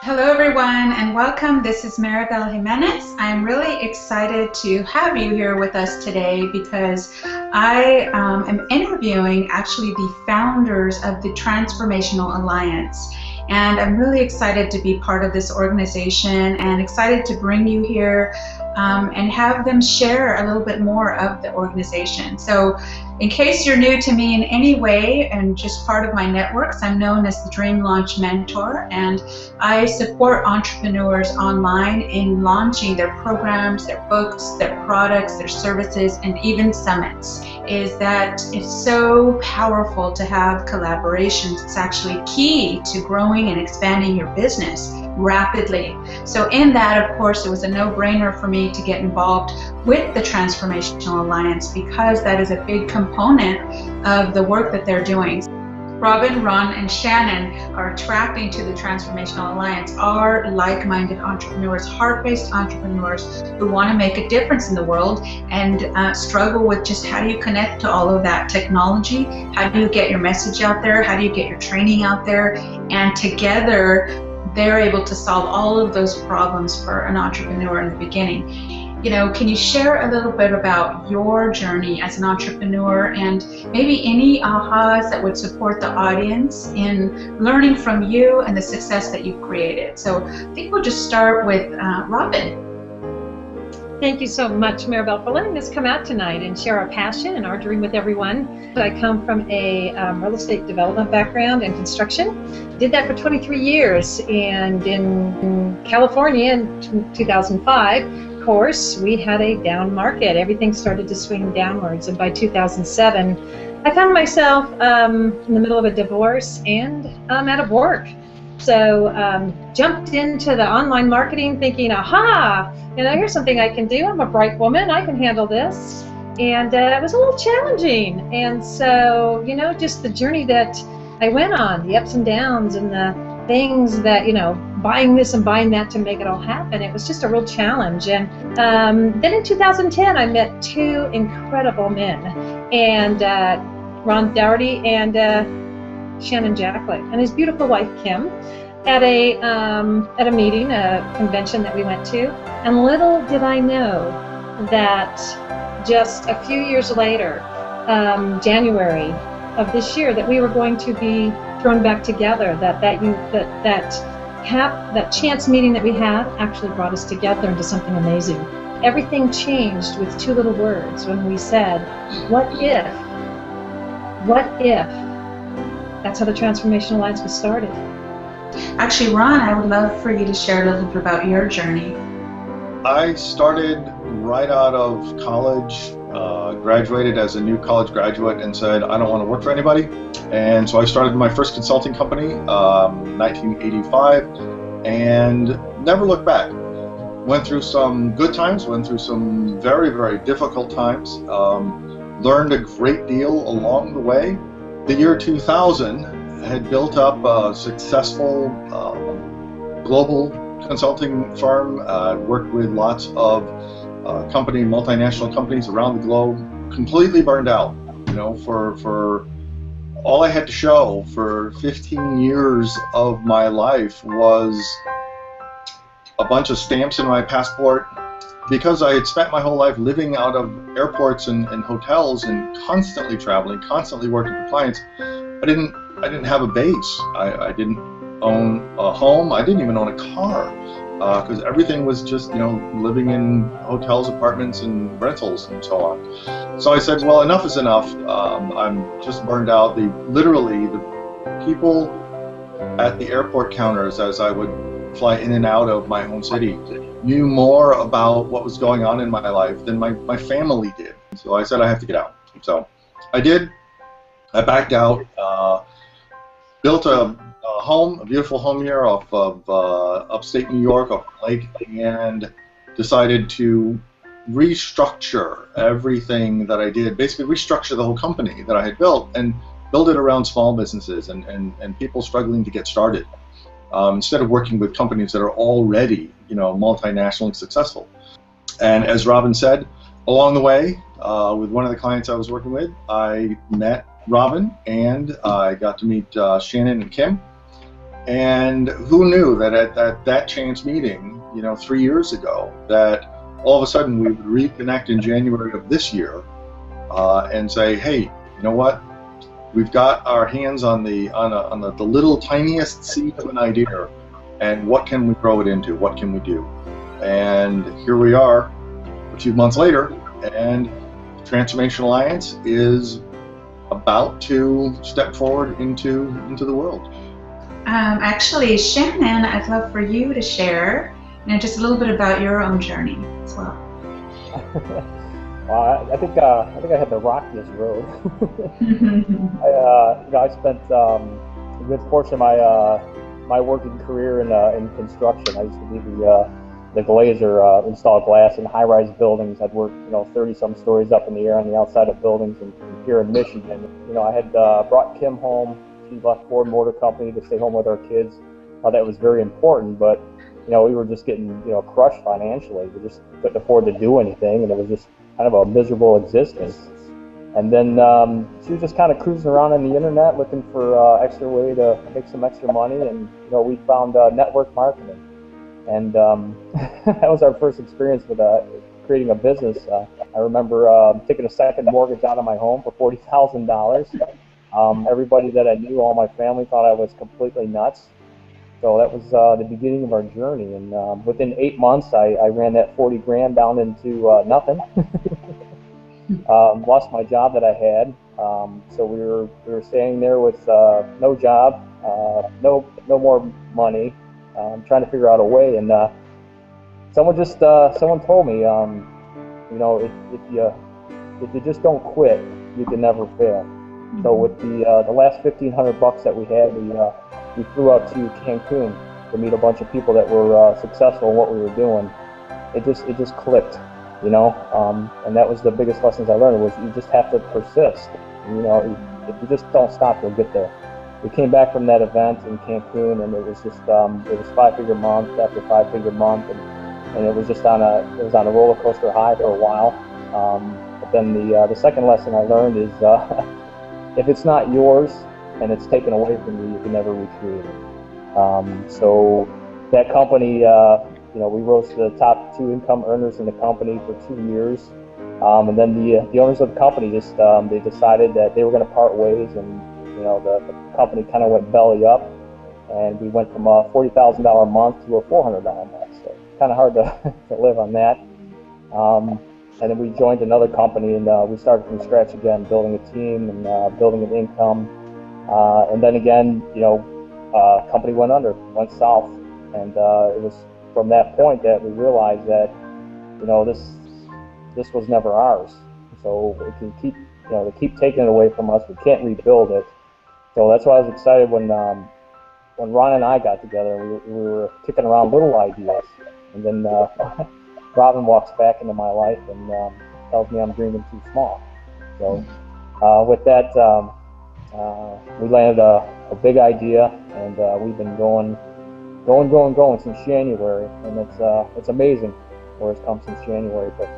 Hello everyone and welcome. This is Maribel Jimenez. I'm really excited to have you here with us today because I am interviewing actually the founders of the Transformational Alliance. And I'm really excited to be part of this organization and excited to bring you here and have them share a little bit more of the organization. So in case you're new to me in any way and just part of my networks, I'm known as the Dream Launch Mentor, and I support entrepreneurs online in launching their programs, their books, their products, their services, and even summits. Is that it's so powerful to have collaborations. It's actually key to growing and expanding your business rapidly. So in that, of course, it was a no-brainer for me to get involved with the Transformational Alliance because that is a big component of the work that they're doing. Robin, Ron, and Shannon are attracting to the Transformational Alliance are like-minded entrepreneurs, heart-based entrepreneurs who want to make a difference in the world and struggle with just how do you connect to all of that technology, how do you get your message out there, how do you get your training out there, and together they're able to solve all of those problems for an entrepreneur in the beginning. You know, can you share a little bit about your journey as an entrepreneur and maybe any ahas that would support the audience in learning from you and the success that you've created? So I think we'll just start with Robin. Thank you so much, Maribel, for letting us come out tonight and share our passion and our dream with everyone. I come from a real estate development background and construction. Did that for 23 years, and in California in 2005, of course, we had a down market. Everything started to swing downwards, and by 2007, I found myself in the middle of a divorce and out of work. So jumped into the online marketing thinking, aha, here's something I can do. I'm a bright woman. I can handle this. And it was a little challenging. And so, just the journey that I went on, the ups and downs and the things that, buying this and buying that to make it all happen, it was just a real challenge. And then in 2010, I met two incredible men, and Ron Dougherty and Shannon Jacklett and his beautiful wife Kim at a meeting, a convention that we went to, and little did I know that just a few years later, January of this year, that we were going to be thrown back together. That chance meeting that we had actually brought us together into something amazing. Everything changed with two little words when we said, "What if?" What if? That's how the Transformational Alliance was started. Actually, Ron, I would love for you to share a little bit about your journey. I started right out of college, graduated as a new college graduate and said, I don't want to work for anybody. And so I started my first consulting company, 1985, and never looked back. Went through some good times, went through some very, very difficult times, learned a great deal along the way. The year 2000 had built up a successful global consulting firm, worked with lots of multinational companies around the globe, completely burned out. For all I had to show for 15 years of my life was a bunch of stamps in my passport. Because I had spent my whole life living out of airports and hotels and constantly traveling, constantly working for clients, I didn't have a base. I didn't own a home. I didn't even own a car because everything was just living in hotels, apartments, and rentals and so on. So I said, well, enough is enough. I'm just burned out. Literally the people at the airport counters as I would fly in and out of my home city knew more about what was going on in my life than my family did. So I said I have to get out. So I did. I backed out, built a home, a beautiful home here off of upstate New York, off the lake, and decided to restructure everything that I did, basically restructure the whole company that I had built and build it around small businesses and people struggling to get started. Instead of working with companies that are already, multinationally successsable. And as Robin said, along the way, with one of the clients I was working with, I met Robin and I got to meet Shannon and Kim. And who knew that at that chance meeting, 3 years ago, that all of a sudden we would reconnect in January of this year and say, hey, you know what? We've got our hands on the little tiniest seed of an idea, and what can we grow it into? What can we do? And here we are, a few months later, and Transformational Alliance is about to step forward into the world. Actually, Shannon, I'd love for you to share, just a little bit about your own journey as well. Well, I think I had the rockiest road. I spent a good portion of my working career in construction. I used to be the glazer, install glass in high-rise buildings. I'd worked 30-some stories up in the air on the outside of buildings here in Michigan. I had brought Kim home. She left Ford Motor Company to stay home with our kids. That was very important, but we were just getting crushed financially. We just couldn't afford to do anything, and it was just kind of a miserable existence. And then she was just kind of cruising around on the internet looking for extra way to make some extra money, and we found network marketing, and that was our first experience with creating a business. I remember taking a second mortgage out of my home for $40,000. Everybody that I knew, all my family, thought I was completely nuts. So that was the beginning of our journey, and within 8 months, I ran that 40 grand down into nothing. Lost my job that I had, so we were staying there with no job, no more money, trying to figure out a way. And someone told me, if you just don't quit, you can never fail. So with the last $1,500 that we had, we flew out to Cancun to meet a bunch of people that were successful in what we were doing. It just clicked, and that was the biggest lessons I learned, was you just have to persist. If you just don't stop, you'll get there. We came back from that event in Cancun, and it was just it was 5-figure month after 5-figure month, and it was just on a roller coaster high for a while. But then the second lesson I learned is if it's not yours and it's taken away from you, you can never recreate it. So that company, we rose to the top 2 income earners in the company for 2 years, and then the owners of the company just they decided that they were going to part ways, and the company kind of went belly up, and we went from a $40,000 a month to a $400 a month. So kind of hard to live on that. And then we joined another company, and we started from scratch again, building a team and building an income. And then again, company went under, went south, and it was from that point that we realized that, this was never ours. So it can they keep taking it away from us. We can't rebuild it. So that's why I was excited when Ron and I got together. We were kicking around little ideas, and then Robin walks back into my life and tells me I'm dreaming too small. So with that, we landed a big idea, and we've been going since January, and it's amazing where it's come since January. But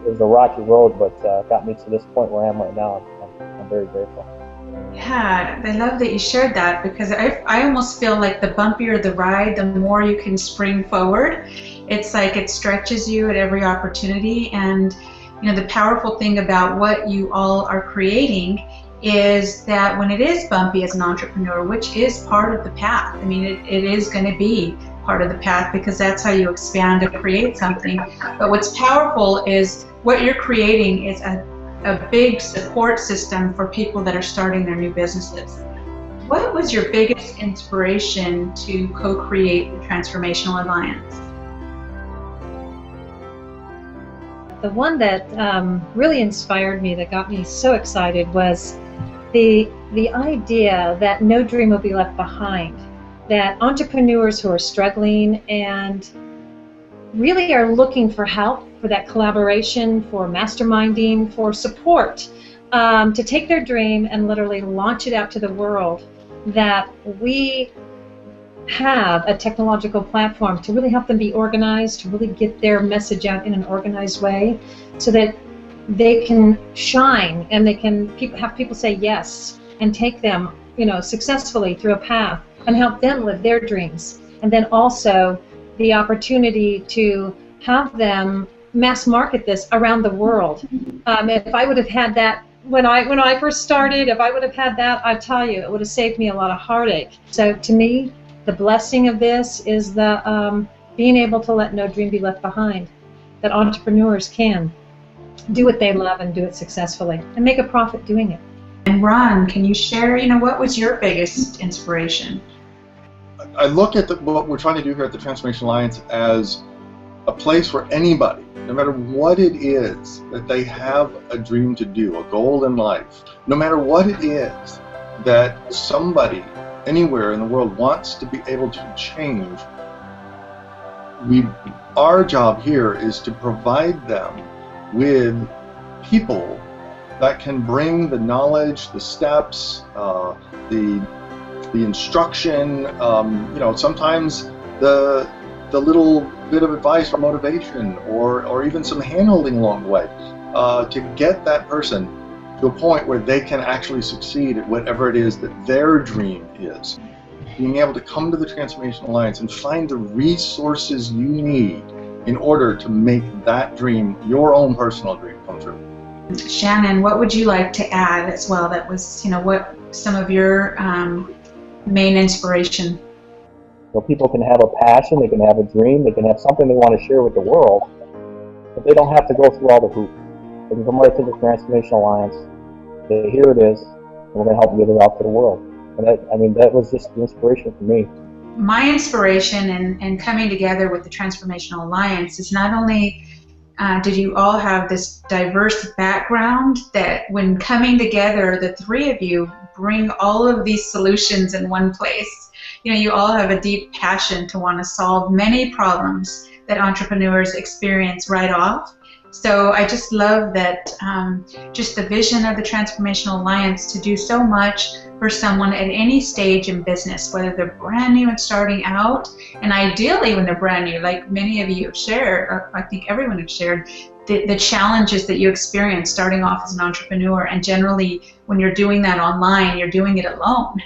it was a rocky road, but got me to this point where I am right now. I'm very grateful. Yeah, I love that you shared that, because I almost feel like the bumpier the ride, the more you can spring forward. It's like it stretches you at every opportunity, and the powerful thing about what you all are creating is that when it is bumpy as an entrepreneur, which is part of the path, it is going to be part of the path, because that's how you expand and create something. But what's powerful is what you're creating is a big support system for people that are starting their new businesses. What was your biggest inspiration to co-create the Transformational Alliance? The one that really inspired me, that got me so excited, was the idea that no dream will be left behind, that entrepreneurs who are struggling and really are looking for help, for that collaboration, for masterminding, for support, to take their dream and literally launch it out to the world, that we have a technological platform to really help them be organized, to really get their message out in an organized way, so that they can shine and they can have people say yes and take them, successfully through a path and help them live their dreams. And then also the opportunity to have them mass market this around the world. If I would have had that when I first started, if I would have had that, I tell you, it would have saved me a lot of heartache. So to me, the blessing of this is the being able to let no dream be left behind, that entrepreneurs can do what they love and do it successfully and make a profit doing it. And Ron, can you share, what was your biggest inspiration? I look at what we're trying to do here at the Transformational Alliance as a place where anybody, no matter what it is that they have a dream to do, a goal in life, no matter what it is that somebody anywhere in the world wants to be able to change, our job here is to provide them with people that can bring the knowledge, the steps, the instruction, sometimes the little bit of advice or motivation, or even some hand-holding along the way, to get that person to a point where they can actually succeed at whatever it is that their dream is. Being able to come to the Transformational Alliance and find the resources you need in order to make that dream, your own personal dream, come true. Shannon, what would you like to add as well? That was, what some of your main inspiration? So people can have a passion, they can have a dream, they can have something they want to share with the world, but they don't have to go through all the hoops. They can come right to the Transformational Alliance, say, here it is, and we're going to help get it out to the world. And that was just the inspiration for me. My inspiration in coming together with the Transformational Alliance is not only did you all have this diverse background, that when coming together, the three of you bring all of these solutions in one place. You all have a deep passion to want to solve many problems that entrepreneurs experience right off. So I just love that, just the vision of the Transformational Alliance to do so much for someone at any stage in business, whether they're brand new and starting out, and ideally when they're brand new, like many of you have shared, or I think everyone has shared, the challenges that you experience starting off as an entrepreneur. And generally when you're doing that online, you're doing it alone.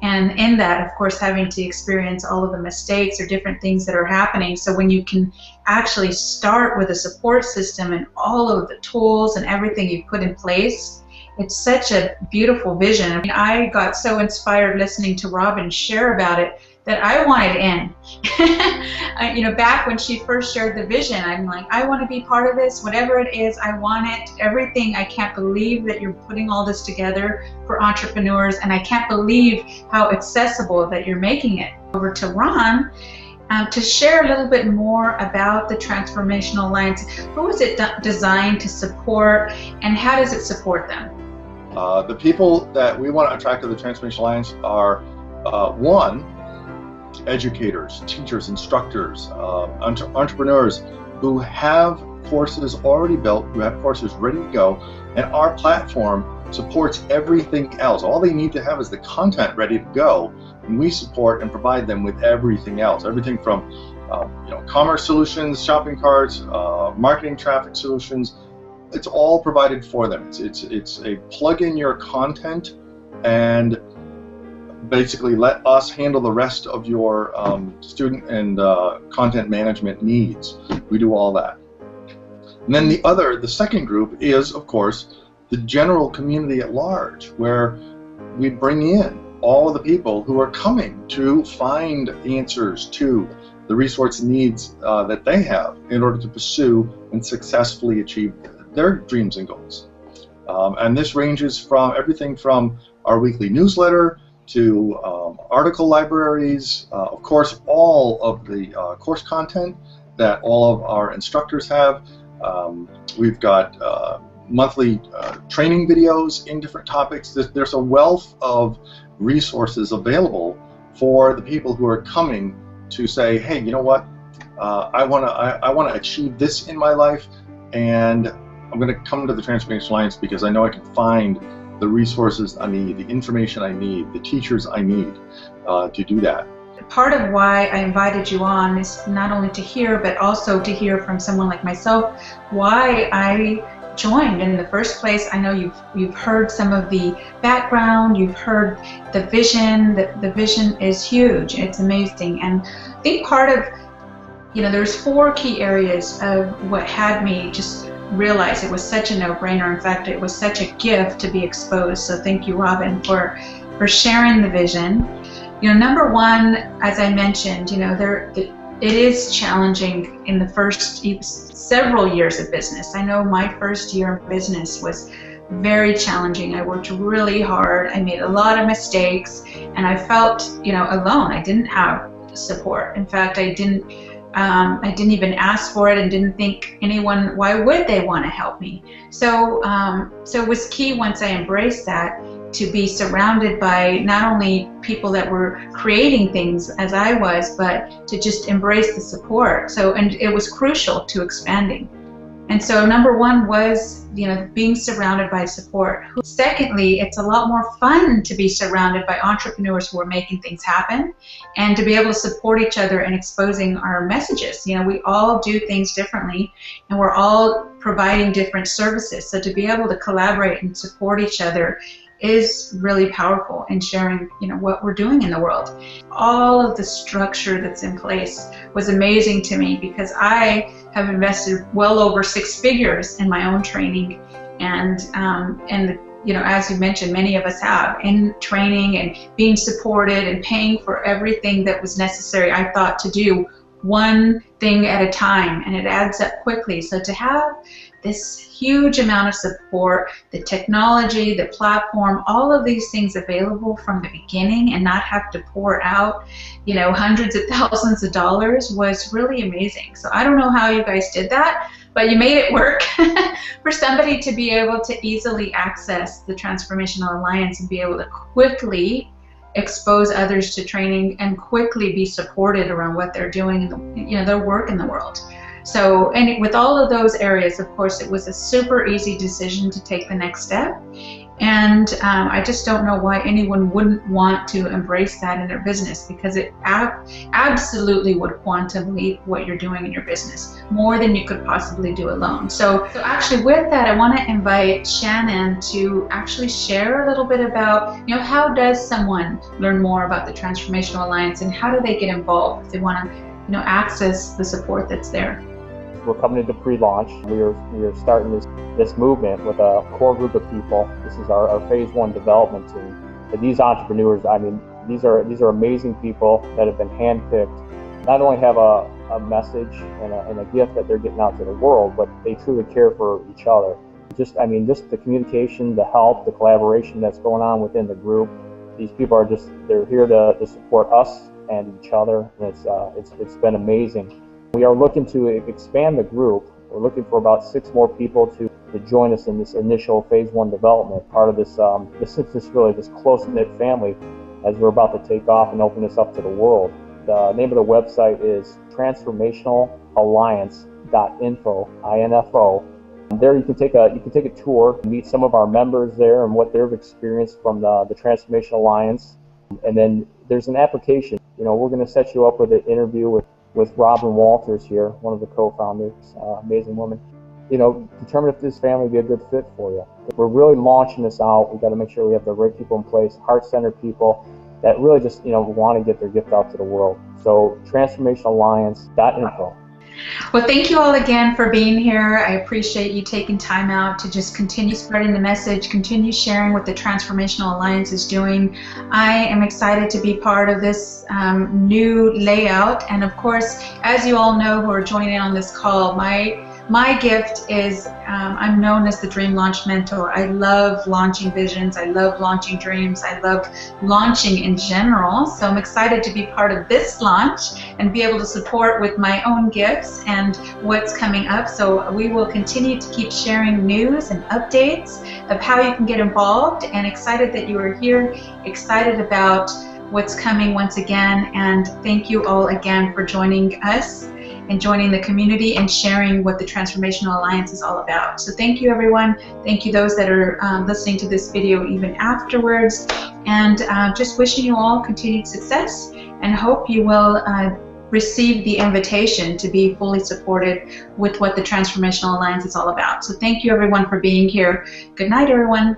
And in that, of course, having to experience all of the mistakes or different things that are happening. So when you can actually start with a support system and all of the tools and everything you've put in place, it's such a beautiful vision. I got so inspired listening to Robin share about it that I wanted in. Back when she first shared the vision, I'm like, I want to be part of this, whatever it is, I want it, everything. I can't believe that you're putting all this together for entrepreneurs, and I can't believe how accessible that you're making it. Over to Ron to share a little bit more about the Transformational Alliance. Who is it designed to support, and how does it support them? The people that we want to attract to the Transformational Alliance are, one, educators, teachers, instructors, entrepreneurs who have courses already built, who have courses ready to go, and our platform supports everything else. All they need to have is the content ready to go, and we support and provide them with everything else. Everything from commerce solutions, shopping carts, marketing traffic solutions. It's all provided for them. It's a plug in your content and basically let us handle the rest of your student and content management needs. We do all that. And then the second group is, of course, the general community at large, where we bring in all of the people who are coming to find answers to the resource needs that they have in order to pursue and successfully achieve their dreams and goals. And this ranges from everything from our weekly newsletter to article libraries, of course, all of the course content that all of our instructors have. We've got monthly training videos in different topics. There's a wealth of resources available for the people who are coming to say, hey, you know what, I want to achieve this in my life, and I'm going to come to the Transformational Alliance because I know I can find the resources I need, the information I need, the teachers I need to do that. Part of why I invited you on is not only to hear, but also to hear from someone like myself why I joined in the first place. I know you've heard some of the background, you've heard the vision. The vision is huge. It's amazing. And I think part of, there's 4 key areas of what had me just realize it was such a no-brainer. In fact, it was such a gift to be exposed. So thank you, Robin, for sharing the vision. Number 1, as I mentioned, it is challenging in the first several years of business. I know my first year in business was very challenging. I worked really hard. I made a lot of mistakes, and I felt, alone. I didn't have support. In fact, I didn't even ask for it, and didn't think anyone, why would they want to help me? So it was key once I embraced that, to be surrounded by not only people that were creating things as I was, but to just embrace the support. And it was crucial to expanding. And so number 1 was, being surrounded by support. Secondly, it's a lot more fun to be surrounded by entrepreneurs who are making things happen, and to be able to support each other in exposing our messages. We all do things differently, and we're all providing different services. So to be able to collaborate and support each other is really powerful in sharing, what we're doing in the world. All of the structure that's in place was amazing to me, because I have invested well over 6 figures in my own training, and as you mentioned, many of us have, in training and being supported and paying for everything that was necessary, I thought, to do one thing at a time, and it adds up quickly. So to have this huge amount of support, the technology, the platform, all of these things available from the beginning, and not have to pour out, hundreds of thousands of dollars, was really amazing. So I don't know how you guys did that, but you made it work for somebody to be able to easily access the Transformational Alliance and be able to quickly expose others to training and quickly be supported around what they're doing, their work in the world. So, and with all of those areas, of course, it was a super easy decision to take the next step. And I just don't know why anyone wouldn't want to embrace that in their business, because it absolutely would quantum leap what you're doing in your business, more than you could possibly do alone. So actually with that, I want to invite Shannon to actually share a little bit about, how does someone learn more about the Transformational Alliance, and how do they get involved if they want to, access the support that's there? We're coming into pre-launch. We are starting this movement with a core group of people. This is our phase 1 development team. And these entrepreneurs, these are amazing people that have been handpicked. Not only have a message and a gift that they're getting out to the world, but they truly care for each other. Just the communication, the help, the collaboration that's going on within the group. These people are they're here to support us and each other, and it's been amazing. We are looking to expand the group. We're looking for about 6 more people to join us in this initial phase 1 development. Part of this close-knit family as we're about to take off and open this up to the world. The name of the website is transformationalalliance.info. There you can take a tour, meet some of our members there and what they've experienced from the Transformational Alliance. And then there's an application. We're going to set you up with an interview with Robin Walters here, one of the co-founders, amazing woman. Determine if this family would be a good fit for you. We're really launching this out. We've got to make sure we have the right people in place, heart-centered people that really just, want to get their gift out to the world. So transformationalalliance.info. Well, thank you all again for being here. I appreciate you taking time out to just continue spreading the message, continue sharing what the Transformational Alliance is doing. I am excited to be part of this new layout. And of course, as you all know who are joining in on this call, my gift is I'm known as the Dream Launch Mentor. I love launching visions. I love launching dreams. I love launching in general. So I'm excited to be part of this launch and be able to support with my own gifts and what's coming up. So we will continue to keep sharing news and updates of how you can get involved, and excited that you are here, excited about what's coming once again. And thank you all again for joining us and joining the community and sharing what the Transformational Alliance is all about. So thank you, everyone. Thank you those that are listening to this video even afterwards. And just wishing you all continued success, and hope you will received the invitation to be fully supported with what the Transformational Alliance is all about. So thank you everyone for being here. Good night, everyone.